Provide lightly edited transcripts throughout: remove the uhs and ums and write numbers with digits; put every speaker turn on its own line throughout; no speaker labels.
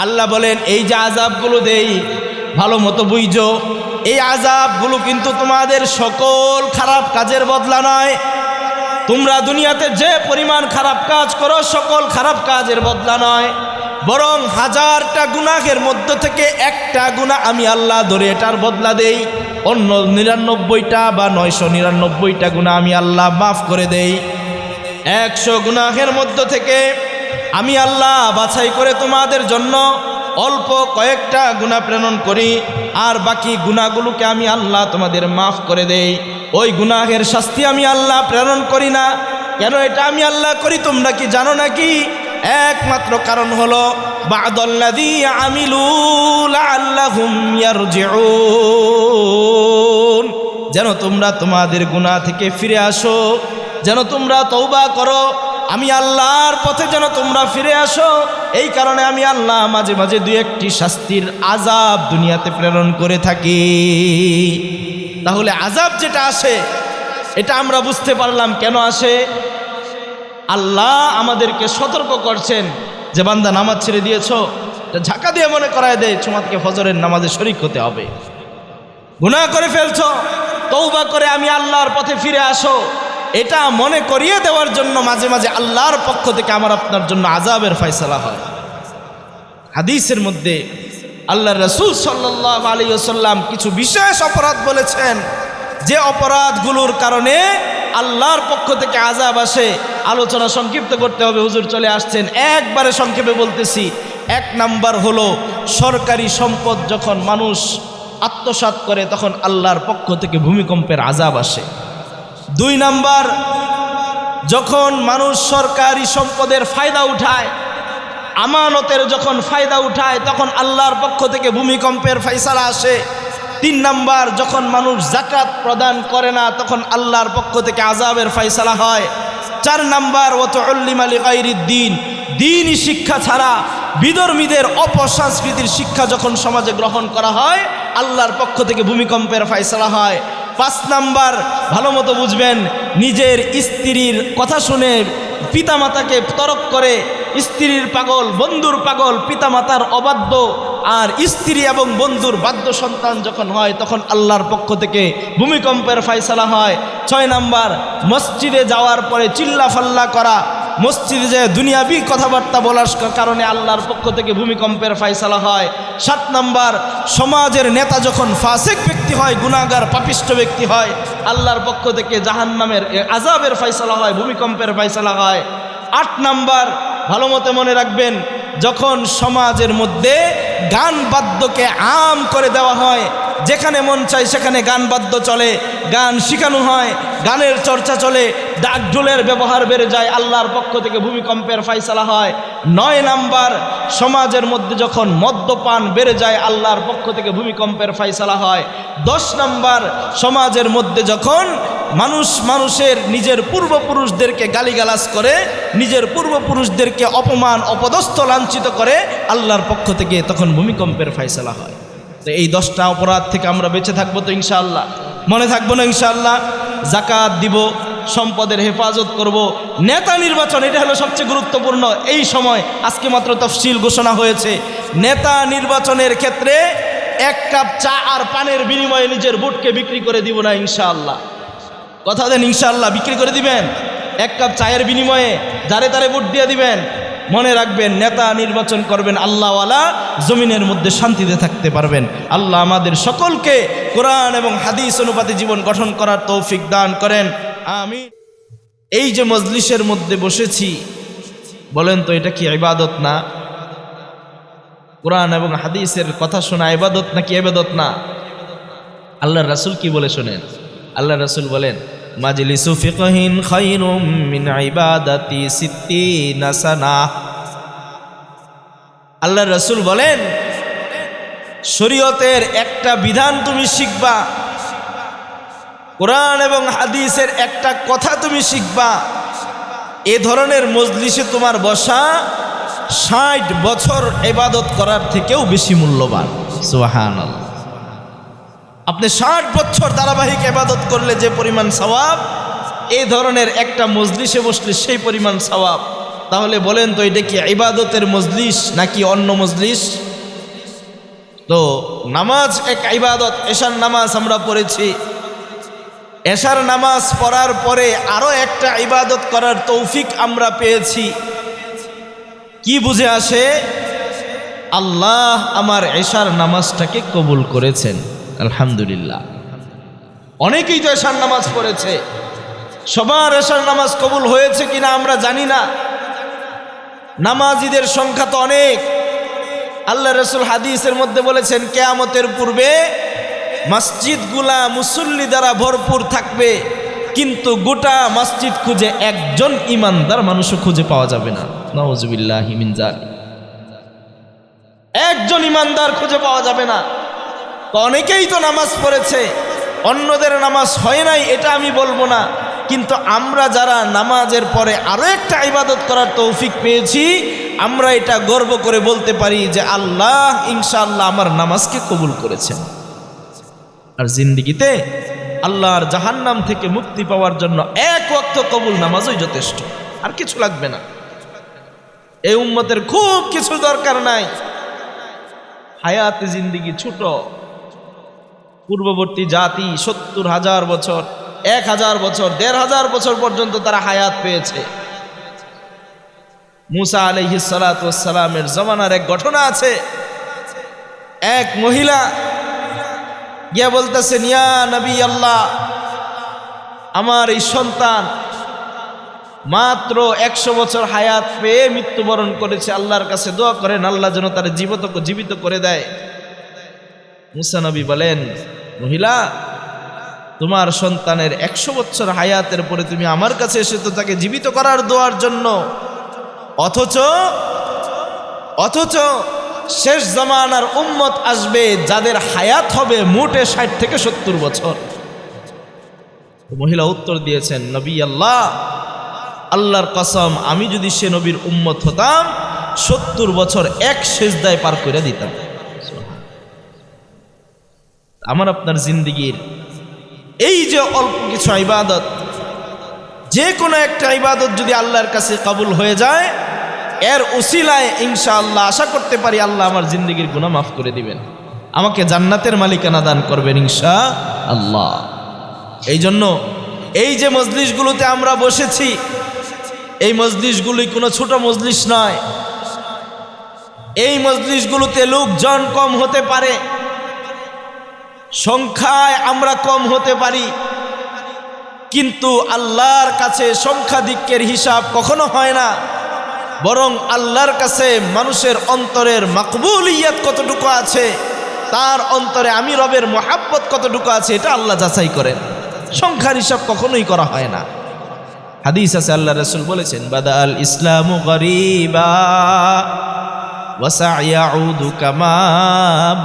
আল্লাহ বলেন এই যে আযাবগুলো দেই ভালো মতো বুঝো, এই আযাবগুলো কিন্তু তোমাদের সকল খারাপ কাজের বদলা নয়। তোমরা দুনিয়াতে যে পরিমাণ খারাপ কাজ করো সকল খারাপ কাজের বদলা নয়, বরং হাজারটা গুনাহের মধ্য থেকে একটা গুনাহ আমি আল্লাহ ধরে এটার বদলা দেই। অন্য 99টা বা 999টা গুনাহ আমি আল্লাহ মাফ করে দেই। 100 গুনাহের মধ্য থেকে আমি আল্লাহ বাছাই করে তোমাদের জন্য অল্প কয়েকটা গুনাহ প্রেরণ করি, আর বাকি গুনাহগুলোকে আমি আল্লাহ তোমাদের মাফ করে দেই। ওই গুনাহের শাস্তি আমি আল্লাহ প্রেরণ করি না। কেন এটা আমি আল্লাহ করি তোমরা কি জানো নাকি? একমাত্র কারণ হলো বা'দাল্লাযী আমিলু লাআল্লাহুম ইয়ারজিউন, যেন তোমরা তোমাদের গুনাহ থেকে ফিরে আসো, যেন তোমরা তওবা করো, আমি আল্লাহর পথে যেন তোমরা ফিরে আসো। এই কারণে আমি আল্লাহ মাঝে মাঝে দুই একটি শাস্তির আযাব দুনিয়াতে প্রেরণ করে থাকি। তাহলে আযাব যেটা আসে এটা আমরা বুঝতে পারলাম কেন আসে। আল্লাহ আমাদেরকে সতর্ক করছেন যে বান্দা নামাজ ছেড়ে দিয়েছো, ঝাঁকা দিয়ে মনে করায় দেয় তোমাকে ফজরের নামাজে শরীক হতে হবে। গুনাহ করে ফেলছো, তওবা করে আমি আল্লাহর পথে ফিরে আসো, এটা মনে করিয়ে দেওয়ার জন্য মাঝে মাঝে আল্লাহর পক্ষ থেকে আমার আপনার জন্য আযাবের ফয়সালা হয়। হাদিসের মধ্যে আল্লাহর রাসূল সাল্লাল্লাহু আলাইহি ওয়াসাল্লাম কিছু বিশেষ অপরাধ বলেছেন, যে অপরাধগুলোর কারণে আল্লাহর পক্ষ থেকে আযাব আসে। আলোচনা সংক্ষিপ্ত করতে হবে, হুজুর চলে আসছেন, একবারে সংক্ষেপে বলতেছি। 1 নাম্বার হলো সরকারি সম্পদ যখন মানুষ আত্মসাৎ করে তখন আল্লাহর পক্ষ থেকে ভূমিকম্পের আযাব আসে। 2 নাম্বার, যখন মানুষ সরকারি সম্পদের ফায়দা উঠায়, আমানতের যখন ফায়দা উঠায় তখন আল্লাহর পক্ষ থেকে ভূমিকম্পের ফয়সালা আসে। 3 নাম্বার, যখন মানুষ যাকাত প্রদান করে না তখন আল্লাহর পক্ষ থেকে আযাবের ফয়সালা হয়। 4 নাম্বার, ওয়াতুল্লিমা লিগাইরিদ দ্বীন, দ্বীনি শিক্ষা ছাড়া বিধর্মীদের অপসংস্কৃতির শিক্ষা যখন সমাজে গ্রহণ করা হয় আল্লাহর পক্ষ থেকে ভূমিকম্পের ফয়সালা হয়। 5 নাম্বার, ভালো মতো বুঝবেন, নিজের স্ত্রীর কথা শুনে পিতামাতাকে তরক করে, স্ত্রীর পাগল বন্ধুর পাগল পিতামাতার অবাধ্য, আর স্ত্রী এবং বন্ধুর বাধ্য সন্তান যখন হয় তখন আল্লাহর পক্ষ থেকে ভূমিকম্পের ফয়সালা হয়। 6 নাম্বার, মসজিদে যাওয়ার পরে চিল্লাফাল্লা করা, মসজিদে যে দুনিয়াবি কথাবার্তা বলার কারণে আল্লাহর পক্ষ থেকে ভূমিকম্পের ফয়সালা হয়। 7 নাম্বার, সমাজের নেতা যখন ফাসিক ব্যক্তি হয়, গুনাহগার পাপিষ্ঠ ব্যক্তি হয়, আল্লাহর পক্ষ থেকে জাহান্নামের আযাবের ফয়সালা হয়, ভূমিকম্পের ফয়সালা হয়। 8 নাম্বার, ভালো মতো মনে রাখবেন, যখন সমাজের মধ্যে গান বাদ্যকে আম করে দেওয়া হয়, যেখানে মন চায় সেখানে গান বাদ্য চলে, গান শিখানো হয়, গানের চর্চা চলে, ডাক ঢোলের ব্যবহার বেড়ে যায়, আল্লাহর পক্ষ থেকে ভূমিকম্পের ফয়সালা হয়। 9 নাম্বার, সমাজের মধ্যে যখন মদ্যপান বেড়ে যায় আল্লাহর পক্ষ থেকে ভূমিকম্পের ফয়সালা হয়। 10 নাম্বার, সমাজের মধ্যে যখন মানুষের নিজের পূর্বপুরুষদেরকে গালিগালাজ করে, নিজের পূর্বপুরুষদেরকে অপমান অপদস্থ লাঞ্ছিত করে আল্লাহর পক্ষ থেকে তখন ভূমিকম্পের ফয়সালা হয়। তো এই 10টা অপরাধ থেকে আমরা বেঁচে থাকবো তো ইনশাআল্লাহ? মনে থাকবো না ইনশাআল্লাহ? যাকাত দিব, সম্পদের হেফাজত করব, নেতা নির্বাচন এটা হলো সবচেয়ে গুরুত্বপূর্ণ। এই সময় আজকে মাত্র তফসিল ঘোষণা হয়েছে, নেতা নির্বাচনের ক্ষেত্রে 1 কাপ চা আর পানের বিনিময়ে নিজের ভোটকে বিক্রি করে দিব না ইনশাআল্লাহ। কথা দেন ইনশাআল্লাহ? বিক্রি করে দিবেন 1 কাপ চায়ের বিনিময়ে, যারে তারে ভোট দিয়ে দিবেন। মনে রাখবেন, নেতা নির্বাচন করবেন আল্লাহওয়ালা, জমিনের মধ্যে শান্তিতে থাকতে পারবেন। আল্লাহ আমাদের সকলকে কোরআন এবং হাদিস অনুপাতে জীবন গঠন করার তৌফিক দান করেন, আমিন। এই যে মজলিসের মধ্যে বসেছি, বলেন তো এটা কি ইবাদত না? কোরআন এবং হাদিসের কথা শোনা ইবাদত নাকি ইবাদত না? আল্লাহর রাসূল কি বলে শোনেন? আল্লাহর রাসূল বলেন, মাজলিসু ফিকহিন খায়রুম মিন ইবাদাতি 60 সানা। আল্লাহর রাসূল বলেন, শরীয়তের একটা বিধান তুমি শিখবা, কোরআন এবং হাদিসের একটা কথা তুমি শিখবা, এ ধরনের মজলিসে তোমার বসা 60 বছর ইবাদত করার থেকেও বেশি মূল্যবান। সুবহানাল্লাহ। আপনি 60 বছর ধারাবাহিক ইবাদত করলে যে পরিমাণ সওয়াব, এই ধরনের একটা মজলিসে বসলে সেই পরিমাণ সওয়াব। তাহলে বলেন তো এটা কি ইবাদতের মজলিস নাকি অন্য মজলিস? তো নামাজ এক ইবাদত। এশার নামাজ আমরা পড়েছি, এশার নামাজ পড়ার পরে আরো একটা ইবাদত করার তৌফিক আমরা পেয়েছি। কি বুঝে আসে? আল্লাহ আমার এশার নামাজটাকে কবুল করেছেন, আলহামদুলিল্লাহ। অনেকেই তো এশার নামাজ পড়েছে, সবার এশার নামাজ কবুল হয়েছে কিনা আমরা জানি না। নামাজিদের সংখ্যা তো অনেক। আল্লাহ রাসূল হাদিসের মধ্যে বলেছেন কিয়ামতের পূর্বে মসজিদগুলা মুসল্লি দ্বারা ভরপুর থাকবে, কিন্তু গোটা মসজিদ খুঁজে একজন ইমানদার মানুষও খুঁজে পাওয়া যাবে না। নাউযুবিল্লাহি মিন যালিক। একজন ইমানদার খুঁজে পাওয়া যাবে না। তো অনেকেই তো নামাজ পড়েছে, অন্যদের নামাজ হয় নাই এটা আমি বলবো না, কিন্তু আমরা যারা নামাজের পরে আরো একটা ইবাদত করার তৌফিক পেয়েছি, আমরা এটা গর্ব করে বলতে পারি যে আল্লাহ ইনশাআল্লাহ আমার নামাজকে কবুল করেছেন। আর জিন্দেগিতে আল্লাহর জাহান্নাম থেকে মুক্তি পাওয়ার জন্য এক ওয়াক্ত কবুল নামাজই যথেষ্ট, আর কিছু লাগবে না। এই উম্মতের খুব কিছু দরকার নাই। হায়াতে জিন্দেগি ছোট। পূর্ববর্তী জাতি 70,000 বছর, 1000 বছর, 1500 বছর পর্যন্ত তারা হায়াত পেয়েছে। মুসা আলাইহিস সালাতু ওয়াস সালামের জামানার এক ঘটনা আছে। এক মহিলা গিয়া বলতেছেন, ইয়া নবী আল্লাহ, আমার এই সন্তান মাত্র 100 বছর হায়াত পেয়ে মৃত্যুবরণ করেছে, আল্লাহর কাছে দোয়া করেন আল্লাহ যেন তার জীবিত করে দেয়। মুসা নবী বলেন, মহিলা, তোমার সন্তানের 100 বছর হায়াতের পরে তুমি আমার কাছে এসেছো তাকে জীবিত করার দোয়ার জন্য, অথচ শেষ জামানার উম্মত আসবে যাদের হায়াত হবে মোটে 60 থেকে 70 বছর। মহিলা উত্তর দিয়েছেন, নবী আল্লাহ, আল্লাহর কসম, আমি যদি সে নবীর উম্মত হতাম 70 বছর এক সেজদায় পার করে দিতাম। আমার আপনার জিন্দেগির এই যে অল্প কিছু ইবাদত, যে কোনো একটা ইবাদত যদি আল্লাহর কাছে কবুল হয়ে যায়, এর উসিলায় ইনশাআল্লাহ আশা করতে পারি আল্লাহ আমার জিন্দেগির গুনাহ মাফ করে দিবেন, আমাকে জান্নাতের মালিকানা দান করবেন ইনশাআল্লাহ। এই জন্য এই যে মজলিসগুলোতে আমরা বসেছি, এই মজলিসগুলি কোনো ছোট মজলিস নয়। এই মজলিসগুলোতে লোকজন কম হতে পারে, সংখ্যায় আমরা কম হতে পারি, কিন্তু আল্লাহর কাছে সংখ্যাধিক্যের হিসাব কখনো হয় না, বরং আল্লাহর কাছে মানুষের অন্তরের মাকবুলিয়াত কতটুকু আছে, তার অন্তরে আমি রবের মহাব্বত কতটুকু আছে, এটা আল্লাহ যাচাই করেন। সংখ্যার হিসাব কখনোই করা হয় না। হাদিস আছে, আল্লাহ রাসূল বলেছেন, বাদাল ইসলামু গরীবা ওয়া সায়াউদু কামা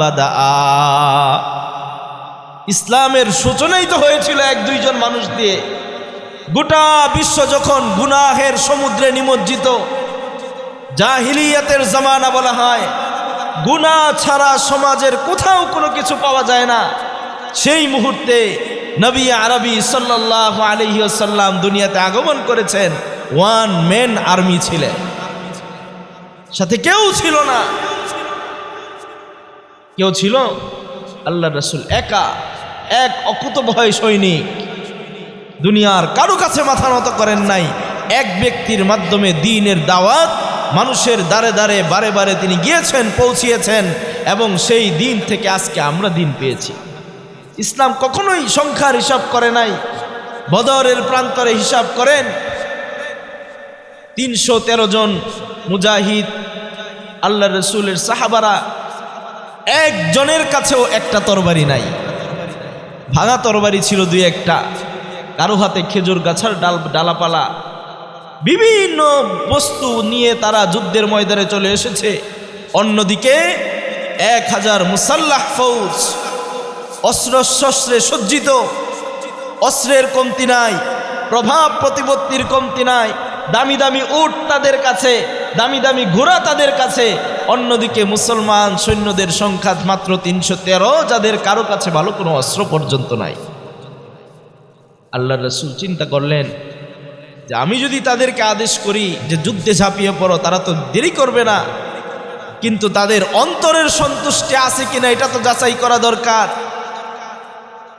বাদাআ। ইসলামের সূচনাই তো হয়েছিল 1-2 জন মানুষ দিয়ে। গোটা বিশ্ব যখন গুনাহের সমুদ্রে নিমজ্জিত, জাহিলিয়াতের জামানা বলা হয়, গুনাহ ছাড়া সমাজের কোথাও কোনো কিছু পাওয়া যায় না, সেই মুহূর্তে নবী আরবি সাল্লাল্লাহু আলাইহি ওয়াসাল্লাম দুনিয়াতে আগমন করেছেন। 1 ম্যান আর্মি ছিলেন, সাথে কেউ ছিল না। কেউ ছিল? আল্লাহ রাসূল একা, এক অকুতোভয় সৈনিক। দুনিয়ার কারো কাছে মাথা নত করেন নাই। এক ব্যক্তির মাধ্যমে দ্বীনের দাওয়াত মানুষের দ্বারে দ্বারে বারে বারে তিনি গিয়েছেন, পৌঁছিয়েছেন, এবং সেই দিন থেকে আজকে আমরা দিন পেয়েছি। ইসলাম কখনোই সংখ্যার হিসাব করে নাই। বদরের প্রান্তরে হিসাব করেন, 313 জন মুজাহিদ, আল্লাহ রসুলের সাহাবারা, একজনের কাছেও একটা তরবারি নাই। ভাঙা তরবারি ছিল 2-1টা, কারো হাতে খেজুর গাছের ডালাপালা, বিভিন্ন বস্তু নিয়ে তারা যুদ্ধের ময়দানে চলে এসেছে। অন্যদিকে 1000 মুসাল্লাহ ফৌজ, অস্ত্র শস্ত্রে সজ্জিত, অস্ত্রের কমতি নাই, প্রভাব প্রতিপত্তির কমতি নাই, দামি দামি উট তাদের কাছে, দামি দামি ঘোড়া তাদের কাছে। অন্যদিকে মুসলমান সৈন্যদের সংখ্যা মাত্র 313, যাদের কারো কাছে ভালো কোনো অস্ত্র পর্যন্ত নাই। আল্লাহ রাসূল চিন্তা করলেন যে আমি যদি তাদেরকে আদেশ করি যে যুদ্ধে ঝাঁপিয়ে পড়ো, তারা তো দেরি করবে না, কিন্তু তাদের অন্তরের সন্তুষ্টি আছে কিনা এটা তো যাচাই করা দরকার।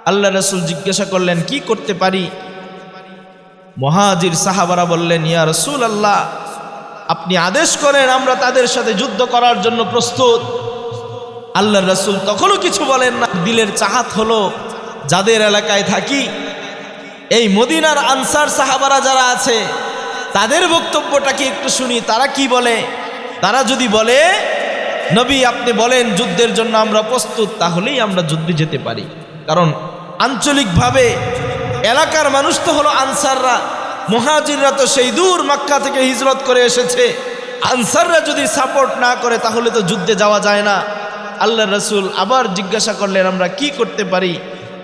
আল্লাহ রাসূল জিজ্ঞাসা করলেন কি করতে পারি? মুহাজির সাহাবারা বললেন, ইয়া রাসূলুল্লাহ, আপনি আদেশ করেন, আমরা তাদের সাথে যুদ্ধ করার জন্য প্রস্তুত। আল্লাহ রাসূল তখনও কিছু বলেন না। দিলের চাহাত হলো যাদের এলাকায় থাকি, এই মদিনার আনসার সাহাবারা যারা আছে তাদের বক্তব্যটাকে একটু শুনি, তারা কি বলে। তারা যদি বলে নবী আপনি বলেন যুদ্ধের জন্য আমরা প্রস্তুত, তাহলেই আমরা যুদ্ধে যেতে পারি। কারণ আঞ্চলিকভাবে এলাকার মানুষ তো হলো আনসাররা, মুহাজিররা তো সেই দূর মক্কা থেকে হিজরত করে এসেছে। আনসাররা যদি সাপোর্ট না করে তাহলে তো যুদ্ধে যাওয়া যায় না। আল্লাহ রাসূল আবার জিজ্ঞাসা করলেন আমরা কি করতে পারি?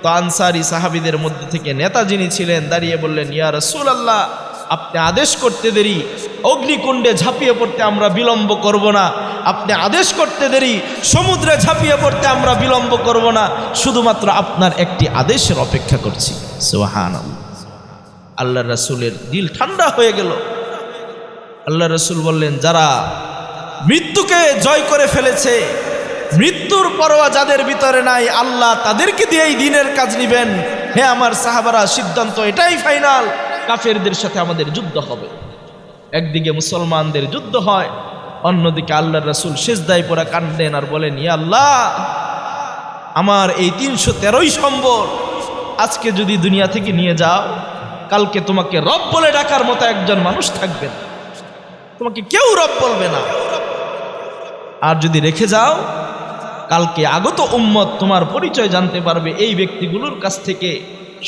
তো আনসারি সাহাবীদের মধ্যে থেকে নেতা যিনি ছিলেন দাঁড়িয়ে বললেন, ইয়া রাসূলুল্লাহ, আপনি আদেশ করতে দেরি, অগ্নিকুণ্ডে ঝাঁপিয়ে পড়তে আমরা বিলম্ব করব না। আপনি আদেশ করতে দেরি, সমুদ্রে ঝাঁপিয়ে পড়তে আমরা বিলম্ব করব না। শুধুমাত্র আপনার একটি আদেশের অপেক্ষা করছি। সুবহানাল্লাহ। আল্লাহ রাসূলের দিল ঠান্ডা হয়ে গেল। আল্লাহ রাসূল বললেন, যারা মৃত্যুকে জয় করে ফেলেছে, মৃত্যুর পরোয়া যাদের ভিতরে নাই, আল্লাহ তাদেরকে দিয়েই দিনের কাজ নিবেন। হে আমার সাহাবারা, সিদ্ধান্ত এটাই ফাইনাল, কাফেরদের সাথে আমাদের যুদ্ধ হবে। একদিকে মুসলমানদের যুদ্ধ হয়, অন্যদিকে আল্লাহর রাসূল সিজদায় পড়ে কাঁদেন আর বলেন, ইয়া আল্লাহ, আমার এই 313ই সম্বল আজকে যদি দুনিয়া থেকে নিয়ে যাও, কালকে তোমাকে রব বলে ডাকার মতো একজন মানুষ থাকবে না, তোমাকে কেউ রব বলবে না। আর যদি রেখে যাও, কালকে আগত উম্মত তোমার পরিচয় জানতে পারবে এই ব্যক্তিগুলোর কাছ থেকে।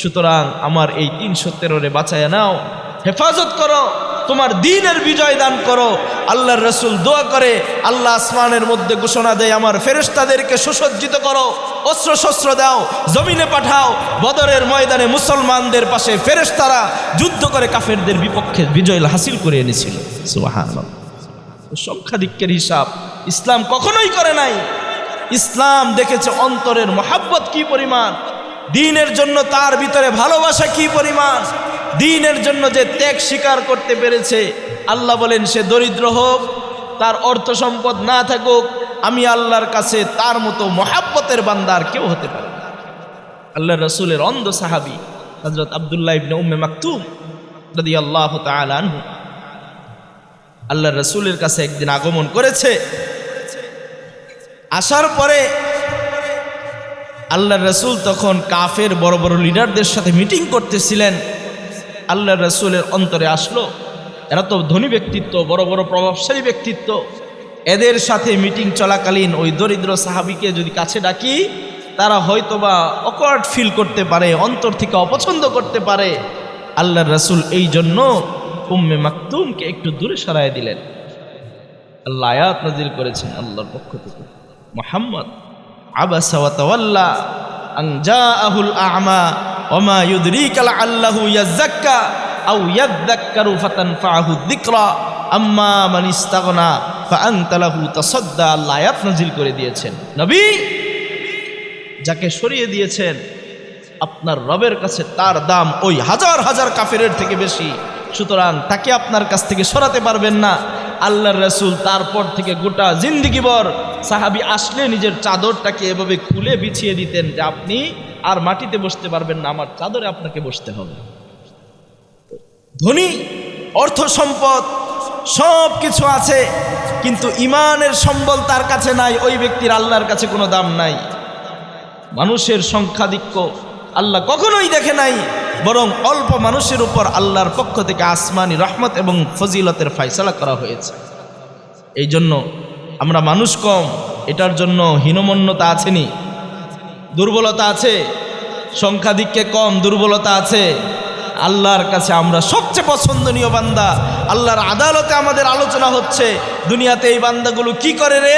সুতরাং আমার এই 313 বাঁচায়া নাও, হেফাজত করো, তোমার দ্বীনের বিজয় দান করো। আল্লাহর রাসূল দোয়া করে, আল্লাহ আসমানের মধ্যে ঘোষণা দেয়, আমার ফেরেশতাদেরকে সুসজ্জিত করো, অস্ত্র শস্ত্র দাও, জমিনে পাঠাও। বদরের ময়দানে মুসলমানদের পাশে ফেরেশতারা যুদ্ধ করে কাফেরদের বিপক্ষে বিজয় হাসিল করে এনেছিল। সুবহানাল্লাহ। সংখ্যাধিক্যের হিসাব ইসলাম কখনোই করে নাই। ইসলাম দেখেছে অন্তরের মহাব্বত কি পরিমাণ, দ্বীনের জন্য তার ভিতরে ভালোবাসা কি পরিমাণ, দ্বীনের জন্য যে ত্যাগ স্বীকার করতে পেরেছে। আল্লাহ বলেন, সে দরিদ্র হোক, তার অর্থ সম্পদ না থাকুক, আমি আল্লাহর কাছে তার মতো মহাব্বতের বান্দা আর কেউ হতে পারে না। আল্লাহ রাসূলের অন্ধ সাহাবী হযরত আব্দুল্লাহ ইবনে উম্মে মাকতুম রাদিয়াল্লাহু তাআলা আনহু আল্লাহ রাসূলের কাছে একদিন আগমন করেছে। আসার পরে আল্লাহ রাসূল তখন কাফের বড় বড় লিডারদের সাথে মিটিং করতেছিলেন। আল্লাহ রাসূলের অন্তরে আসলো, এরা তো ধনী ব্যক্তিত্ব, বড় বড় প্রভাবশালী ব্যক্তিত্ব, এদের সাথে মিটিং চলাকালীন ওই দরিদ্র সাহাবীকে যদি কাছে ডাকি, তারা হয়তোবা অকওয়ার্ড ফিল করতে পারে, অন্তর থেকে অপছন্দ করতে পারে। আল্লাহ রাসূল এই জন্য উম্মে মাকতুমকে একটু দূরে সরায় দিলেন। আল্লাহ আয়াত নাযিল করেছেন আল্লাহর পক্ষ থেকে, মুহাম্মদ আবাসা ওয়া তাওয়াল্লা আন জাআহুল আ'মা ওয়া মা ইউদরিকা লাআল্লাহু ইয়াযাক্কা আও ইয়াযাক্কারু ফাতানফাহু যিকরা আম্মা মান ইস্তাগনা ফাআনতা লাহু তাসাদ্দা। আল্লাহ আয়াত নাযিল করে দিয়েছেন, নবী, যাকে সরিয়ে দিয়েছেন আপনার রবের কাছে তার দাম ওই হাজার হাজার কাফেরের থেকে বেশি, সুতরাং তাকে আপনার কাছ থেকে সরাতে পারবেন না। আল্লাহর রাসূল তারপর থেকে গোটা জিন্দেগিভর সাহাবী আসলে নিজের চাদরটাকে এভাবে খুলে বিছিয়ে দিতেন যে আপনি আর মাটিতে বসতে পারবেন না, আমার চাদরে আপনাকে বসতে হবে। ধনী, অর্থ সম্পদ সব কিছু আছে, কিন্তু ইমানের সম্বল তার কাছে নাই, ওই ব্যক্তির আল্লাহর কাছে কোনো দাম নাই। মানুষের সংখ্যাধিক্য আল্লাহ কখনোই দেখে নাই, বরং অল্প মানুষের উপর আল্লাহর পক্ষ থেকে আসমানি রহমত এবং ফজিলতের ফয়সালা করা হয়েছে। এই জন্য আমরা মানুষ কম, এটার জন্য হীনমন্যতা আছেনি, দুর্বলতা আছে, সংখ্যাধিক্যে কম, দুর্বলতা আছে। আল্লাহর কাছে আমরা সবচেয়ে পছন্দনীয় বান্দা। আল্লাহর আদালতে আমাদের আলোচনা হচ্ছে, দুনিয়াতে এই বান্দাগুলো কি করে রে?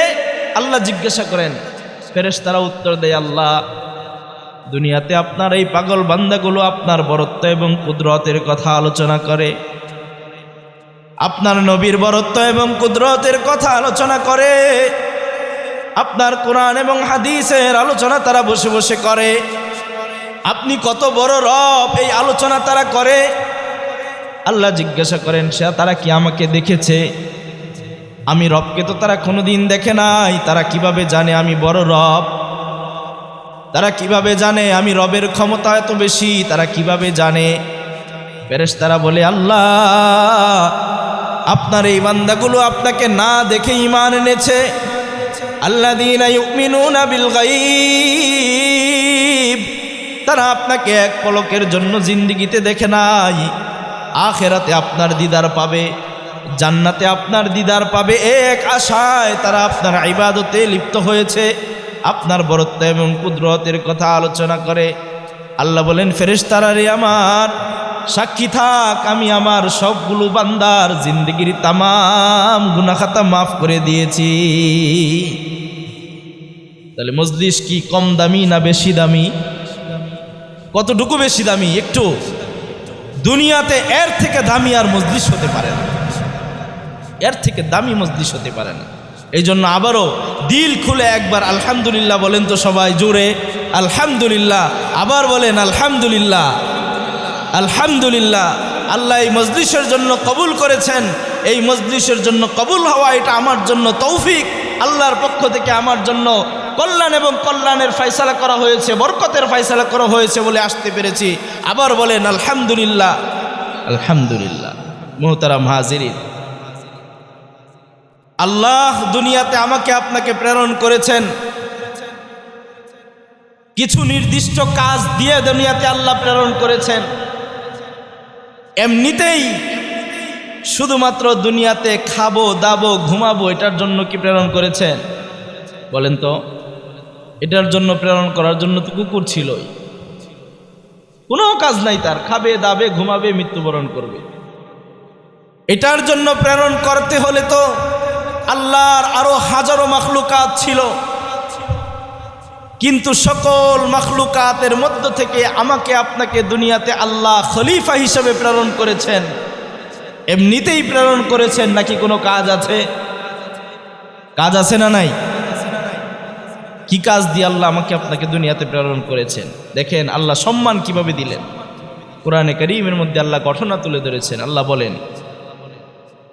আল্লাহ জিজ্ঞাসা করেন, ফেরেশতারা উত্তর দেয়, আল্লাহ, দুনিয়াতে আপনার এই পাগল বান্দাগুলো আপনার বরত্ব এবং কুদরতের কথা আলোচনা করে, আপনার নবীর বরত্ব এবং কুদরতের কথা আলোচনা করে, আপনার কোরআন এবং হাদিসের আলোচনা তারা বসে বসে করে। আপনি কত বড় রব, এই আলোচনা তারা করে। আল্লাহ জিজ্ঞাসা করেন তারা কি আমাকে দেখেছে? আমি রবকে তো তারা কোনোদিন দেখে নাই, তারা কিভাবে জানে আমি বড় রব? তারা কিভাবে জানে আমি রবের ক্ষমতা এত বেশি? তারা কিভাবে জানে? ফেরেশতারা বলে, আল্লাহ আপনার এই বান্দাগুলো আপনাকে না দেখে ঈমান এনেছে। আল্লাযীনা ইউমিনুনা বিল গায়ব, তারা আপনাকে এক পলকের জন্য জিন্দেগিতে দেখে নাই। আখিরাতে আপনার দিদার পাবে, জান্নাতে আপনার দিদার পাবে, এক আশায় তারা আপনার ইবাদতে লিপ্ত হয়েছে, আপনার বরত্ব এবং কুদরতের কথা আলোচনা করে। আল্লাহ বলেন, ফেরেশতারা রে আমার, সাক্ষী থাক, আমি আমার সবগুলো বান্দার জিন্দেগির তামাম গুনাহ খাতা মাফ করে দিয়েছি। তাহলে মজলিস কি কম দামি না বেশি দামি? কতটুকু বেশি দামি? একটু। দুনিয়াতে এর থেকে দামি আর মজলিস হতে পারে না, এর থেকে দামি মজলিস হতে পারে না। এই জন্য আবারও দিল খুলে একবার আলহামদুলিল্লাহ বলেন তো সবাই জোরে, আলহামদুলিল্লাহ। আবার বলেন আলহামদুলিল্লাহ, আলহামদুলিল্লাহ। আল্লাহ এই মজলিসের জন্য কবুল করেছেন, এই মজলিসের জন্য কবুল হওয়া এটা আমার জন্য তৌফিক, আল্লাহর পক্ষ থেকে আমার জন্য কল্যাণ এবং কল্যাণের ফয়সালা করা হয়েছে, বরকতের ফয়সালা করা হয়েছে বলে আসতে পেরেছি। আবার বলেন আলহামদুলিল্লাহ, আলহামদুলিল্লাহ। মুহতারাম হাজিরিন, আল্লাহ দুনিয়াতে আমাকে আপনাকে প্রেরণ করেছেন, কিছু নির্দিষ্ট কাজ দিয়ে দুনিয়াতে আল্লাহ প্রেরণ করেছেন। এমনিতেই শুধুমাত্র দুনিয়াতে খাবো দাবো ঘুমাবো এটার জন্য কি প্রেরণ করেছেন? বলেন তো, এটার জন্য প্রেরণ করার জন্য তো কুকুর ছিলই, কোনো কাজ নাই তার, খাবে দাবে ঘুমাবে মৃত্যুবরণ করবে। এটার জন্য প্রেরণ করতে হলে তো আল্লাহর আরো হাজারো মাখলুকাত ছিল, কিন্তু সকল মাখলুকাতের মধ্য থেকে আমাকে আপনাকে দুনিয়াতে আল্লাহ খলিফা হিসেবে প্রেরণ করেছেন। এমনিতেই প্রেরণ করেছেন নাকি কোনো কাজ আছে? কাজ আছে না নাই? কি কাজ দিয়ে আল্লাহ আমাকে আপনাকে দুনিয়াতে প্রেরণ করেছেন? দেখেন আল্লাহ সম্মান কিভাবে দিলেন। কোরআনে কারীমের মধ্যে আল্লাহ ঘটনা তুলে ধরেছেন। আল্লাহ বলেন,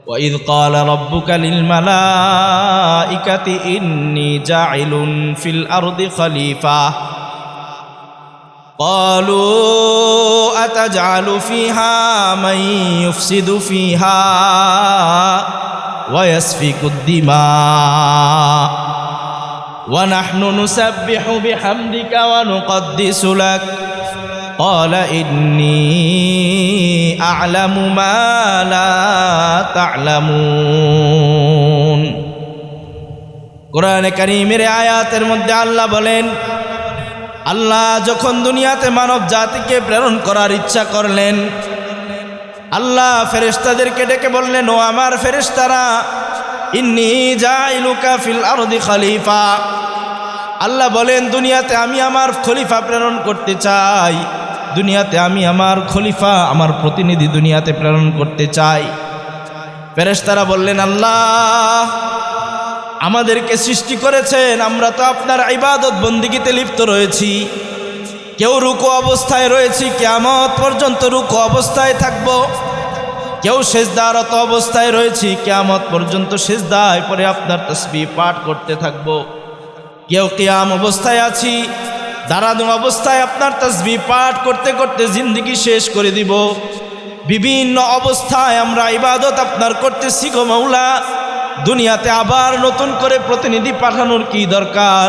وَإِذْ قَالَ رَبُّكَ لِلْمَلَائِكَةِ إِنِّي جَاعِلٌ فِي الْأَرْضِ خَلِيفَةً قَالُوا أَتَجْعَلُ فِيهَا مَن يُفْسِدُ فِيهَا وَيَسْفِكُ الدِّمَاءَ وَنَحْنُ نُسَبِّحُ بِحَمْدِكَ وَنُقَدِّسُ لَكَ قال إني أعلم ما لا تعلمون। কোরআনে কারীমের আয়াতের মধ্যে আল্লাহ বলেন, আল্লাহ যখন দুনিয়াতে মানব জাতিকে প্রেরণ করার ইচ্ছা করলেন, আল্লাহ ফেরেশতাদেরকে ডেকে বললেন, ও আমার ফেরেশতারা, ইন্নী জাইলুকা ফিল আরদি খলিফা। আল্লাহ বলেন, দুনিয়াতে আমি আমার খলিফা প্রেরণ করতে চাই, দুনিয়াতে আমি আমার খলিফা আমার প্রতিনিধি দুনিয়াতে প্রেরণ করতে চাই। ফেরেশতারা বললেন, আল্লাহ আমাদেরকে সৃষ্টি করেছেন, আমরা তো আপনার ইবাদত বন্দেগীতে লিপ্ত রয়েছি, কেউ রুকু অবস্থায় রয়েছি, কিয়ামত পর্যন্ত রুকু অবস্থায় থাকব, কেউ সিজদারত অবস্থায় রয়েছি, কিয়ামত পর্যন্ত সিজদায় পড়ে আপনার তাসবিহ পাঠ করতে থাকব, কেউ কিয়াম অবস্থায় আছি, দাঁড়ানো অবস্থায় আপনার তাসবিহ পাঠ করতে করতে জিন্দেগি শেষ করে দিব, বিভিন্ন অবস্থায় আমরা ইবাদত আপনার করতেছি গো মাওলা। দুনিয়াতে আবার নতুন করে প্রতিনিধি পাঠানোর কি দরকার?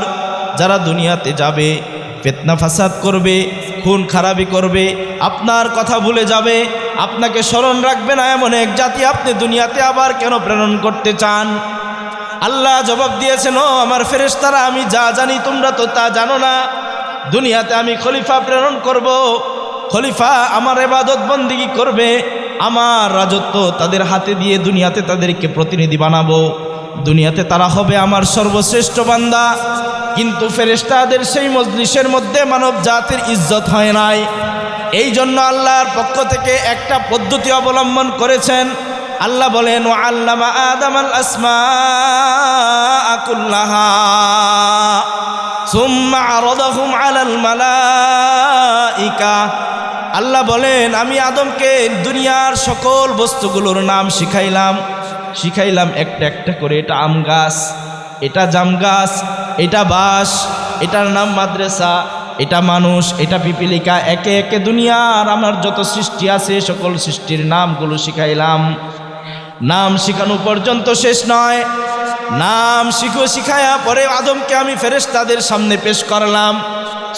যারা দুনিয়াতে যাবে ফিতনা ফাসাদ করবে, খুন খারাপি করবে, আপনার কথা ভুলে যাবে, আপনাকে স্মরণ রাখবে না, এমন এক জাতি আপনি দুনিয়াতে আবার কেন প্রেরণ করতে চান? আল্লাহ জবাব দিয়েছেন, ও আমার ফেরেশতারা, আমি যা জানি তোমরা তো তা জানো না। দুনিয়াতে আমি খলিফা প্রেরণ করব, খলিফা আমার ইবাদত বন্দেগী করবে, আমার রাজত্ব তাদের হাতে দিয়ে দুনিয়াতে তাদেরকে প্রতিনিধি বানাবো, দুনিয়াতে তারা হবে আমার সর্বশ্রেষ্ঠ বান্দা। কিন্তু ফেরেশতাদের সেই মজলিসের মধ্যে মানব জাতির ইজ্জত হয় নাই। এই জন্য আল্লাহর পক্ষ থেকে একটা পদ্ধতি অবলম্বন করেছেন। আল্লাহ বলেন, ওয়া আল্লামা আদামাল আসমাআ কুল্লাহা সুম্মা আরাদাহুম আলাল মালাইকা আল্লাহ বলেন আমি আদমকে দুনিয়ার সকল বস্তুগুলোর নাম শিখাইলাম একটা একটা করে। এটা আম গাছ, এটা জাম গাছ, এটা বাঁশ, এটার নাম মাদ্রাসা, এটা মানুষ, এটা পিপিলিকা, একে একে দুনিয়ার আমার যত সৃষ্টি আছে সকল সৃষ্টির নামগুলো শিখাইলাম। নাম শিখানো পর্যন্ত শেষ নয়, নাম শিখায়া পরে আদমকে আমি ফেরেশতাদের সামনে পেশ করলাম।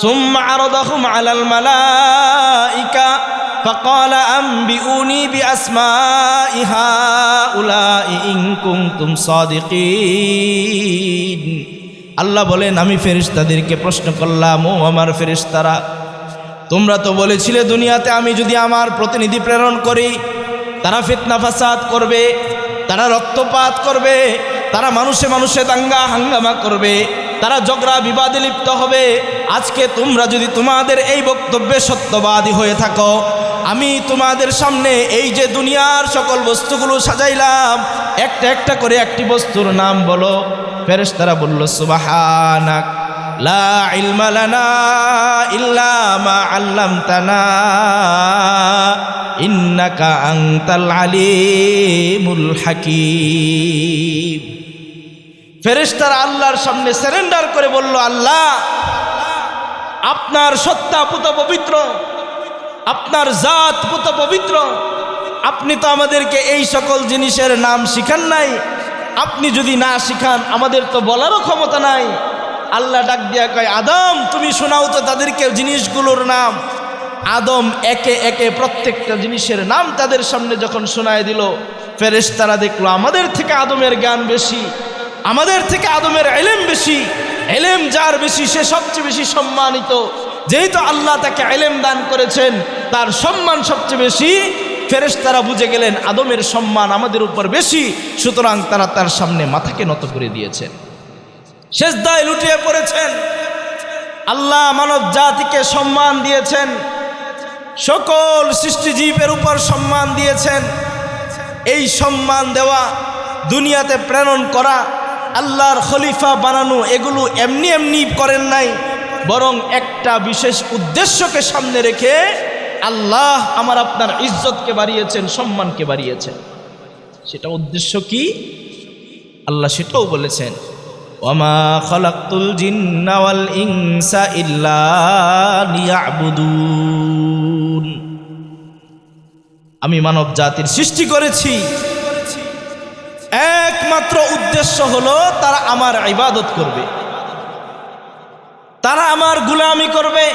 সুম্মা আরাদাহুম আলাল মালাইকা ফাকালা আনবিউনি বিআসমাই হাউলাই ইন কুনতুম সাদিকিন। আল্লাহ বলেন আমি ফেরেশতাদেরকে প্রশ্ন করলাম, ও আমার ফেরেশতারা, তোমরা তো বলেছিলে দুনিয়াতে আমি যদি আমার প্রতিনিধি প্রেরণ করি তারা ফিতনা ফাসাদ করবে, তারা রক্তপাত করবে, তারা মানুষে মানুষে দাঙ্গা হাঙ্গামা করবে, তারা ঝগড়া বিবাদে লিপ্ত হবে। আজকে তোমরা যদি তোমাদের এই বক্তব্যে সত্যবাদী হয়ে থাকো, আমি তোমাদের সামনে এই যে দুনিয়ার সকল বস্তুগুলো সাজাইলাম, একটা একটা করে একটি বস্তুর নাম বলো। ফেরেশতারা বলল সুবহানাক লা ইলমা লানা ইল্লা মা আল্লামতানা ইন্নাকা আনতাল আলিমুল হাকীম। ফেরেশতারা আল্লাহর সামনে সারেন্ডার করে বলল, আল্লাহ আপনার সত্তা পুত পবিত্র, আপনার জাত পুত পবিত্র, আপনি তো আমাদেরকে এই সকল জিনিসের নাম শিখান নাই, আপনি যদি না শিখান আমাদের তো বলারও ক্ষমতা নাই। আল্লাহ ডাক দিয়া কয়, আদম তুমি শোনাও তো তাদেরকে জিনিসগুলোর নাম। আদম একে একে প্রত্যেকটা জিনিসের নাম তাদের সামনে যখন শোনায় দিল, ফেরেশতারা দেখলো আমাদের থেকে আদমের জ্ঞান বেশি, আমাদের থেকে আদমের ইলম বেশি। ইলম যার বেশি সে সবচেয়ে বেশি সম্মানিত। যেহেতু আল্লাহ তাকে ইলম দান করেছেন, তার সম্মান সবচেয়ে বেশি। ফেরেশতারা বুঝে গেলেন আদমের সম্মান আমাদের উপর বেশি, সুতরাং তারা তার সামনে মাথাকে নত করে দিয়েছেন, সেজদায় লুটিয়ে পড়েছেন। আল্লাহ মানব জাতিকে সম্মান দিয়েছেন, সকল সৃষ্টিজীবের উপর সম্মান দিয়েছেন। এই সম্মান দেওয়া, দুনিয়াতে প্রেরণ করা, আল্লাহর খলিফা বানানো, এগুলো এমনি এমনি করেন নাই, বরং একটা বিশেষ উদ্দেশ্যকে সামনে রেখে আল্লাহ আমার আপনার ইজ্জতকে বাড়িয়েছেন, সম্মানকে বাড়িয়েছেন। সেটা উদ্দেশ্য কি আল্লাহ সেটাও বলেছেন, ওয়ামা খালাকতুল জিন্না ওয়াল ইনসা ইল্লা লিয়াবুদুন। আমি মানব জাতির সৃষ্টি করেছি, একমাত্র উদ্দেশ্য হলো তারা আমার ইবাদত করবে, তারা আমার গোলামি করবে,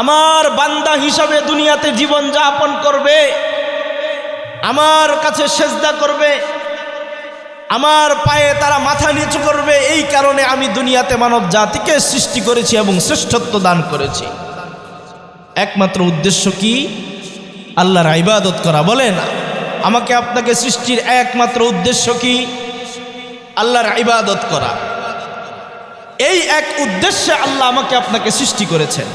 আমার বান্দা হিসাবে দুনিয়াতে জীবন যাপন করবে, আমার কাছে সেজদা করবে, আমার পায়ে তারা মাথা নিচু করবে। এই কারণে আমি দুনিয়াতে মানব জাতিকে সৃষ্টি করেছি এবং শ্রেষ্ঠত্ব দান করেছি। একমাত্র উদ্দেশ্য কি? আল্লাহর ইবাদত করা। বলেন আমাকে আপনাকে সৃষ্টির একমাত্র উদ্দেশ্য কি? আল্লাহর ইবাদত করা। এই এক উদ্দেশ্যে আল্লাহ আমাকে আপনাকে সৃষ্টি করেছেন।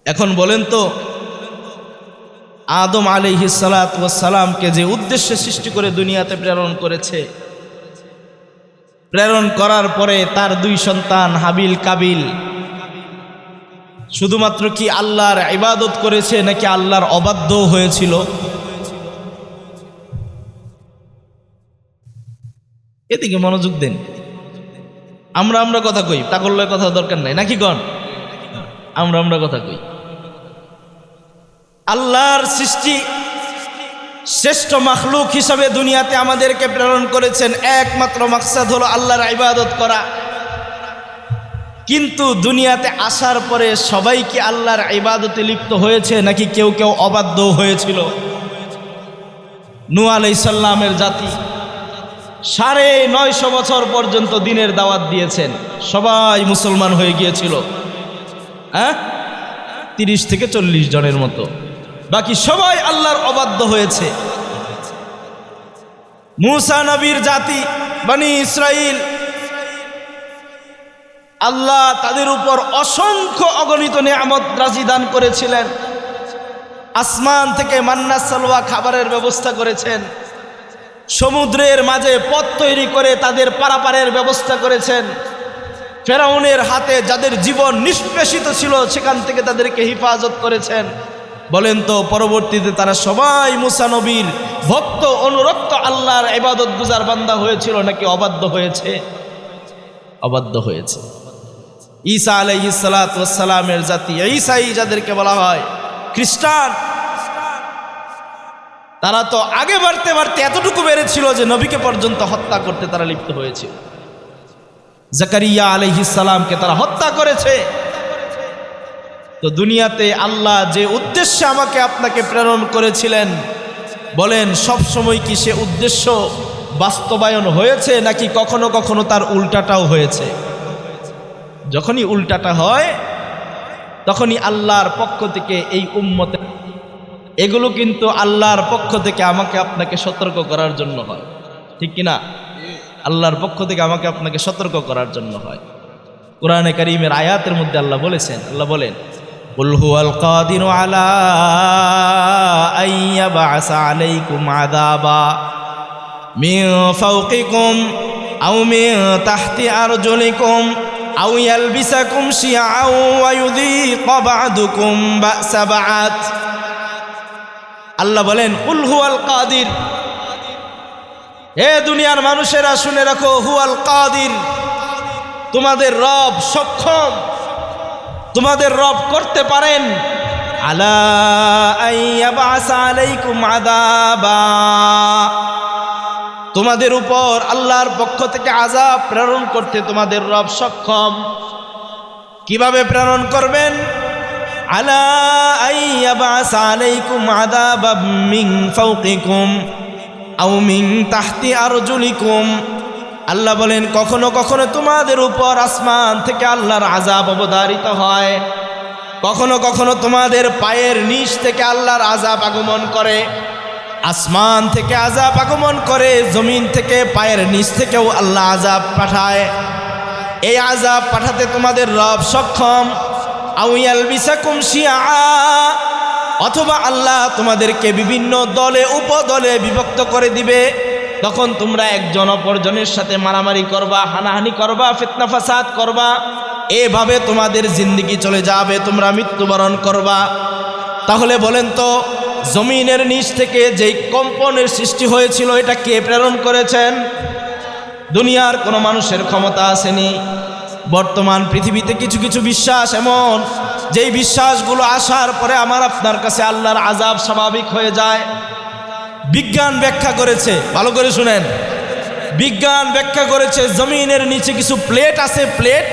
এখন বলেন তো, আদম আলাইহিস সালাতু ওয়াস সালামকে যে উদ্দেশ্যে সৃষ্টি করে দুনিয়াতে প্রেরণ করেছে, প্রেরণ করার পরে তার দুই সন্তান হাবিল কাবিল শুধুমাত্র কি আল্লাহর ইবাদত করেছে নাকি আল্লাহর অবাধ্য হয়েছিল? এদিকে মনোযোগ দেন। আমরা কথা কই, তা করলে কথা দরকার নাই নাকি গণ? আমরা কথা কই। আল্লাহর সৃষ্টি শ্রেষ্ঠ মাখলুক হিসাবে দুনিয়াতে আমাদেরকে প্রেরণ করেছেন, একমাত্র মাকসাদ হলো আল্লাহর ইবাদত করা। কিন্তু দুনিয়াতে আসার পরে সবাই কি আল্লাহর ইবাদতে লিপ্ত হয়েছে নাকি কেউ কেউ অবাধ্য হয়েছিল? নূহ আলাইহিস সালামের জাতি 950 বছর পর্যন্ত দিনের দাওয়াত দিয়েছেন, সবাই মুসলমান হয়ে গিয়েছিল, 30 থেকে 40 জনের মতো, বাকি সবাই আল্লাহর অবাধ্য হয়েছে। মূসা নবীর জাতি বনি ইসরাইল, আল্লাহ তাদের উপর অসংখ্য অগণিত নিয়ামত রাজি দান করেছিলেন। আসমান থেকে মান্না সালওয়া খাবারের ব্যবস্থা করেছেন, সমুদ্রের মাঝে পথ তৈরি করে তাদের পারাপারের ব্যবস্থা করেছেন, ফেরাউনের হাতে যাদের জীবন নিষ্পেষিত ছিল সেখান থেকে তাদেরকে হেফাজত করেছেন। বলেন তো পরবর্তীতে তারা সবাই মুসা নবীর ভক্ত অনুরক্ত আল্লাহর ইবাদত গুজার বান্দা হয়েছিল নাকি অবাধ্য হয়েছে? অবাধ্য হয়েছে। ঈসা আলাইহিস সালাতু ওয়াস সালামের জাতি ঈসাই যাদেরকে বলা হয় খ্রিস্টান, তারা তো আগে বাড়তে বাড়তে এতটুকু বেড়েছিল যে নবীকে পর্যন্ত হত্যা করতে তারা লিপ্ত হয়েছিল। জাকারিয়া আলাইহিস সালামকে তারা হত্যা করেছে। তো দুনিয়াতে আল্লাহ যে উদ্দেশ্যে আমাকে আপনাকে প্রেরণ করেছিলেন, বলেন সব সময় কি সে উদ্দেশ্য বাস্তবায়ন হয়েছে নাকি কখনো কখনো তার উল্টাটাও হয়েছে? যখনই উল্টাটা হয় তখনই আল্লাহর পক্ষ থেকে এই উম্মতের এগুলো কিন্তু আল্লাহর পক্ষ থেকে আমাকে আপনাকে সতর্ক করার জন্য হয়, ঠিক কিনা? আল্লাহর পক্ষ থেকে আমাকে আপনাকে সতর্ক করার জন্য হয়। কোরআনে কারীমের আয়াতের মধ্যে আল্লাহ বলেছেন, আল্লাহ বলেন কুল হুয়াল কাদিরু আলা আইয়াবআসা আলাইকুম আযাবা মিন ফাওকিকুম আও মিন তাহতি আরজুলিকুম আও ইয়ালবিসাকুম শিয়াআও ওয়া ইউযীকা বা'দুকুম বা'সা বা'দ। আল্লাহ বলেন কুল হুয়াল কাদির, হে দুনিয়ার মানুষেরা শুনে রাখো, হুয়াল কাদির, তোমাদের রব সক্ষম, তোমাদের রব করতে পারেন আলা আইয়াবআসা আলাইকুম আযাবা, তোমাদের উপর আল্লাহর পক্ষ থেকে আযাব প্রেরণ করতে তোমাদের রব সক্ষম। কিভাবে প্রেরণ করবেন? আলা আইয়াবআসা আলাইকুম আযাবাম মিন ফাওকিকুম আও মিন তাহতি আরজুলিকুম। আল্লাহ বলেন কখনো কখনো তোমাদের উপর আসমান থেকে আল্লাহর আযাব অবধারিত হয়, কখনো কখনো তোমাদের পায়ের নিচ থেকে আল্লাহর আযাব আগমন করে। আসমান থেকে আযাব আগমন করে, জমিন থেকে পায়ের নিচ থেকেও আল্লাহ আযাব পাঠায়। এই আযাব পাঠাতে তোমাদের রব সক্ষম। আও ইয়ালবিসাকুম শিয়া, অথবা আল্লাহ তোমাদেরকে বিভিন্ন দলে উপদলে বিভক্ত করে দিবে। তখন তোমরা একজন অপরজনের সাথে মারামারি করবা, হানাহানি করবা, ফিতনা ফাসাদ করবা, এভাবে তোমাদের জিন্দেগি চলে যাবে, তোমরা মৃত্যুবরণ করবা। তাহলে বলেন তো জমিনের নিচ থেকে যেই কম্পনের সৃষ্টি হয়েছিল এটা কে প্রেরণ করেছেন? দুনিয়ার কোনো মানুষের ক্ষমতা আসেনি। বর্তমান পৃথিবীতে কিছু কিছু বিশ্বাস এমন, যেই বিশ্বাসগুলো আসার পরে আমার আপনার কাছে আল্লাহর আযাব স্বাভাবিক হয়ে যায়। বিজ্ঞান ব্যাখ্যা করেছে, ভালো করে শুনেন, বিজ্ঞান ব্যাখ্যা করেছে জমিনের নিচে কিছু প্লেট আছে, প্লেট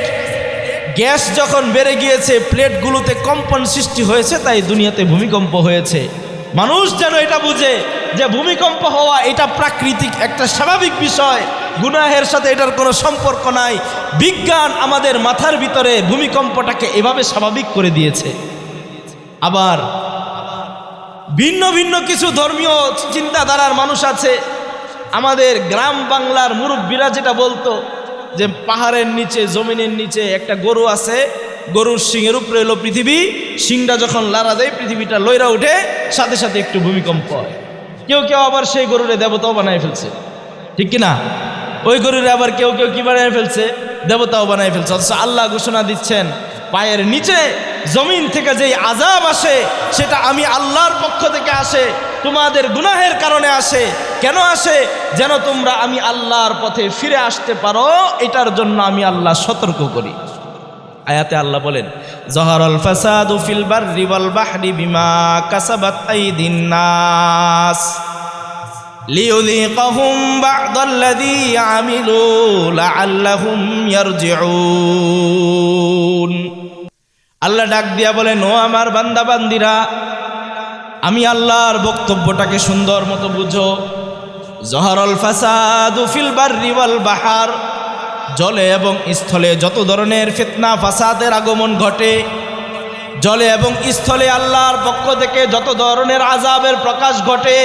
গ্যাস যখন বেড়ে গিয়েছে প্লেটগুলোতে কম্পন সৃষ্টি হয়েছে, তাই দুনিয়াতে ভূমিকম্প হয়েছে। মানুষ যেন এটা বুঝে যে ভূমিকম্প হওয়া এটা প্রাকৃতিক একটা স্বাভাবিক বিষয়, গুনাহের সাথে এটার কোনো সম্পর্ক নাই। বিজ্ঞান আমাদের মাথার ভিতরে ভূমিকম্পটাকে এভাবে স্বাভাবিক করে দিয়েছে। আবার ভিন্ন ভিন্ন কিছু ধর্মীয় চিন্তাধারার মানুষ আছে। আমাদের গ্রাম বাংলার মুরব্বীরা যেটা বলতো যে পাহাড়ের নিচে জমিনের নিচে একটা গরু আছে, গরুর শিংয়ের উপরে এলো পৃথিবী, শিংটা যখন লাড়া দেয় পৃথিবীটা লইরা উঠে, সাথে সাথে একটু ভূমিকম্প হয়। কেউ কেউ আবার সেই গরুরে দেবতাও বানায় ফেলছে, ঠিক কিনা? ওই গরুরে আবার কেউ কেউ কি বানায় ফেলছে? দেবতাও বানায় ফেলছে। অথচ আল্লাহ ঘোষণা দিচ্ছেন পায়ের নিচে জমিন থেকে যেই আযাব আসে সেটা আমি আল্লাহর পক্ষ থেকে আসে, তোমাদের গুনাহের কারণে আসে। কেন আসে? যেন তোমরা আমি আল্লাহর পথে ফিরে আসতে পারো, এটার জন্য আমি আল্লাহ সতর্ক করি। আয়াতে আল্লাহ বলেন যাহারাল ফাসাদু ফিল বাররি ওয়াল বাহরি বিমা কাসাবাত আইদিন নাস লিয়ুযীকাহুম বা'দাল্লাযী আমিলু লাআল্লাহুম ইয়ারজিউন। আল্লাহ ডাক দিয়া বলেন, ও আমার বান্দা বান্দিরা, আমি আল্লাহর বক্তব্যটাকে সুন্দর মতো বুঝো। যাহারাল ফাসাদু ফিল বাররি ওয়াল বাহর, জলে এবং স্থলে যত ধরনের ফিতনা ফাসাদের আগমন ঘটে, জলে এবং স্থলে আল্লাহর পক্ষ থেকে যত ধরনের আযাবের প্রকাশ ঘটে,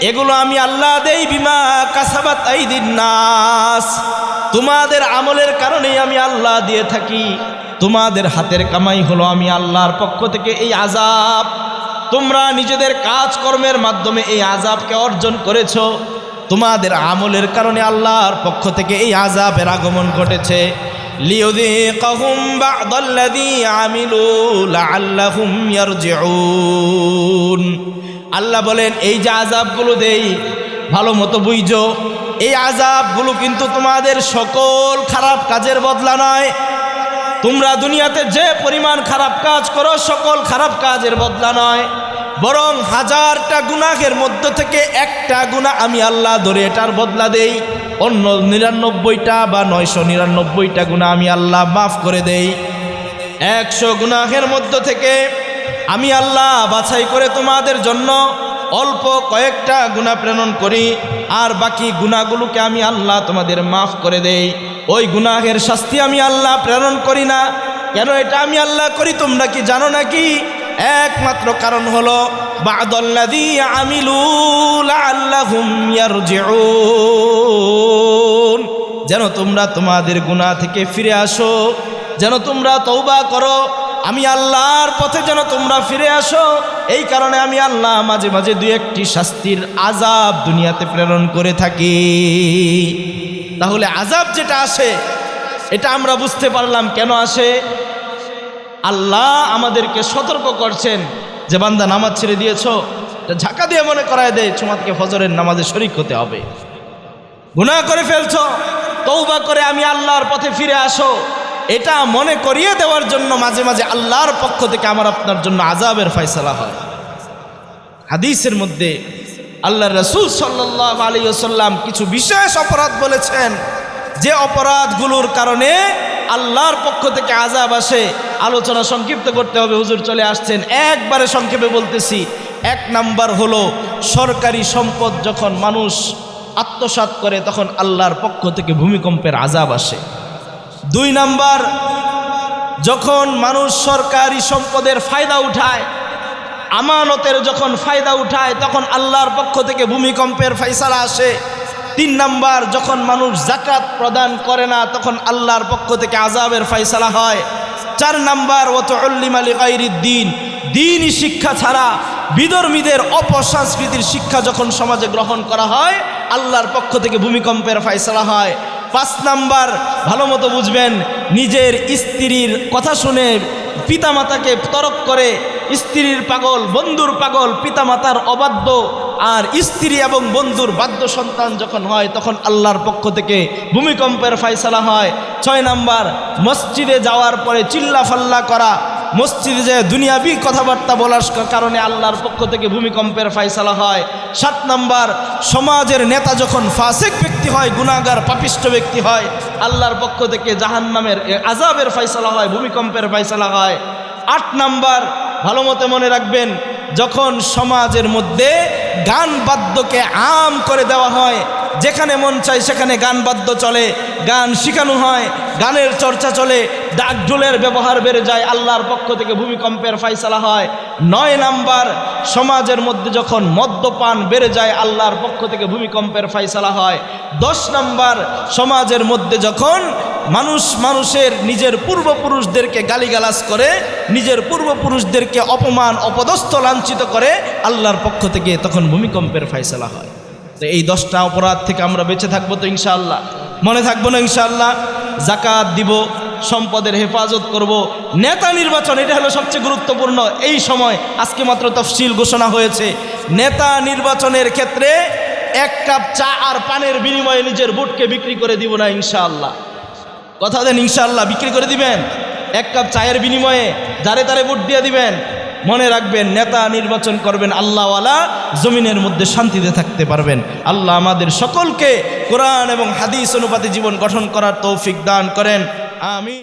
এগুলো আমি আল্লাহ দেই বিমা কাসাবাত আইদিন নাস, তোমাদের আমলের কারণেই আমি আল্লাহ দিয়ে থাকি। তোমাদের হাতের কামাই হলো আমি আল্লাহর পক্ষ থেকে এই আযাব। তোমরা নিজেদের কাজকর্মের মাধ্যমে এই আযাবকে অর্জন করেছো, তোমাদের আমলের কারণে আল্লাহর পক্ষ থেকে এই আযাবের আগমন ঘটেছে। লিয়ুযীকাহুম বা'দাল্লাযী আমিলু লাআল্লাহুম ইয়ারজিউন। আল্লাহ বলেন এই যে আযাবগুলো দেই ভালো মতো বুঝো, এই আযাবগুলো কিন্তু তোমাদের সকল খারাপ কাজের বদলা নয়। তোমরা দুনিয়াতে যে পরিমাণ খারাপ কাজ করো সকল খারাপ কাজের বদলা নয়, বরং হাজারটা গুনাহের মধ্য থেকে একটা গুনাহ আমি আল্লাহ ধরে এটার বদলা দেই, অন্য 99টা বা 999টা গুনাহ আমি আল্লাহ মাফ করে দেই। 100 গুনাহের মধ্য থেকে আমি আল্লাহ বাছাই করে তোমাদের জন্য অল্প কয়েকটা গুনাহ প্রেরণ করি, আর বাকি গুনাহগুলোকে আমি আল্লাহ তোমাদের মাফ করে দেই। ওই গুনাহের শাস্তি আমি আল্লাহ প্রেরণ করি না। কেন এটা আমি আল্লাহ করি তোমরা কি জানো নাকি? একমাত্র কারণ হলো বা'দাল্লাযী আমিলু লাআল্লাহুম ইয়ারজিউন, যেন তোমরা তোমাদের গুনাহ থেকে ফিরে আসো, যেন তোমরা তওবা করো, আমি আল্লাহর পথে যেন তোমরা ফিরে আসো। এই কারণে আমি আল্লাহ মাঝে মাঝে দুই একটি শাস্তির আযাব দুনিয়াতে প্রেরণ করে থাকি। তাহলে আযাব যেটা আসে এটা আমরা বুঝতে পারলাম কেন আসে। আল্লাহ আমাদেরকে সতর্ক করছেন যে বান্দা নামাজ ছেড়ে দিয়েছো, ঝাঁকা দিয়ে মনে করায় দেয় তোমাকে ফজরের নামাজে শরীক হতে হবে। গুনাহ করে ফেলছো, তওবা করে আমি আল্লাহর পথে ফিরে আসো, এটা মনে করিয়ে দেওয়ার জন্য মাঝে মাঝে আল্লাহর পক্ষ থেকে আমার আপনার জন্য আযাবের ফয়সালা হয়। হাদিসের মধ্যে আল্লাহর রাসূল সাল্লাল্লাহু আলাইহি ওয়াসাল্লাম কিছু বিশেষ অপরাধ বলেছেন, যে অপরাধগুলোর কারণে আল্লাহর পক্ষ থেকে আযাব আসে। আলোচনা সংক্ষিপ্ত করতে হবে, হুজুর চলে আসছেন, একবারে সংক্ষেপে বলতেছি। 1 নাম্বার হলো সরকারি সম্পদ যখন মানুষ আত্মসাৎ করে তখন আল্লাহর পক্ষ থেকে ভূমিকম্পের আযাব আসে। 2 নাম্বার, যখন মানুষ সরকারি সম্পদের ফায়দা উঠায়, আমানতের যখন ফায়দা উঠায় তখন আল্লাহর পক্ষ থেকে ভূমিকম্পের ফয়সালা আসে। 3 নাম্বার, যখন মানুষ যাকাত প্রদান করে না তখন আল্লাহর পক্ষ থেকে আযাবের ফয়সালা হয়। 4 নাম্বার, ওয়াতুল্লিমা লিগাইরিদ দ্বীন, দ্বীনি শিক্ষা ছাড়া বিধর্মীদের অপসংস্কৃতির শিক্ষা যখন সমাজে গ্রহণ করা হয় আল্লাহর পক্ষ থেকে ভূমিকম্পের ফয়সালা হয়। 5 নাম্বার, ভালো মতো বুঝবেন, নিজের স্ত্রীর কথা শুনে পিতামাতাকে তরক করে, স্ত্রীর পাগল বন্ধুর পাগল পিতামাতার অবাধ্য, আর স্ত্রী এবং বন্ধুর বাধ্য সন্তান যখন হয় তখন আল্লাহর পক্ষ থেকে ভূমিকম্পের ফয়সালা হয়। 6 নাম্বার, মসজিদে যাওয়ার পরে চিল্লাফাল্লা করা, মসজিদে যে দুনিয়াবি কথাবার্তা বলার কারণে আল্লাহর পক্ষ থেকে ভূমিকম্পের ফয়সালা হয়। 7 নাম্বার, সমাজের নেতা যখন ফাসিক ব্যক্তি হয়, গুনাহগার পাপিষ্ঠ ব্যক্তি হয়, আল্লাহর পক্ষ থেকে জাহান্নামের আযাবের ফয়সালা হয়, ভূমিকম্পের ফয়সালা হয়। 8 নাম্বার, ভালো মতো মনে রাখবেন, যখন সমাজের মধ্যে গান বাদ্যকে আম করে দেওয়া হয়, যেখানে মন চায় সেখানে গান বাদ্য চলে, গান শিখানো হয়, গানের চর্চা চলে, ডাক ঢোলের ব্যবহার বেড়ে যায়, আল্লাহর পক্ষ থেকে ভূমিকম্পের ফয়সালা হয়। 9 নাম্বার, সমাজের মধ্যে যখন মদ্যপান বেড়ে যায় আল্লাহর পক্ষ থেকে ভূমিকম্পের ফয়সালা হয়। 10 নাম্বার, সমাজের মধ্যে যখন মানুষের নিজের পূর্বপুরুষদেরকে গালিগালাজ করে, নিজের পূর্বপুরুষদেরকে অপমান অপদস্থ লাঞ্ছিত করে আল্লাহর পক্ষ থেকে তখন ভূমিকম্পের ফয়সালা হয়। তো এই 10টা অপরাধ থেকে আমরা বেঁচে থাকবো তো ইনশাআল্লাহ? মনে থাকবো না ইনশাআল্লাহ? যাকাত দিব, সম্পদের হেফাজত করব, নেতা নির্বাচন এটা হলো সবচেয়ে গুরুত্বপূর্ণ। এই সময় আজকে মাত্র তফসিল ঘোষণা হয়েছে, নেতা নির্বাচনের ক্ষেত্রে 1 কাপ চা আর পানের বিনিময়ে নিজের ভোটকে বিক্রি করে দিব না ইনশাআল্লাহ। কথা দেন ইনশাআল্লাহ বিক্রি করে দিবেন? 1 কাপ চায়ের বিনিময়ে যারে তারে ভোট দিয়ে দিবেন। মনে রাখবেন, নেতা নির্বাচন করবেন আল্লাহওয়ালা, জমিনের মধ্যে শান্তিতে থাকতে পারবেন। আল্লাহ আমাদের সকলকে কোরআন এবং হাদিস অনুপাতে জীবন গঠন করার তৌফিক দান করেন। আমিন।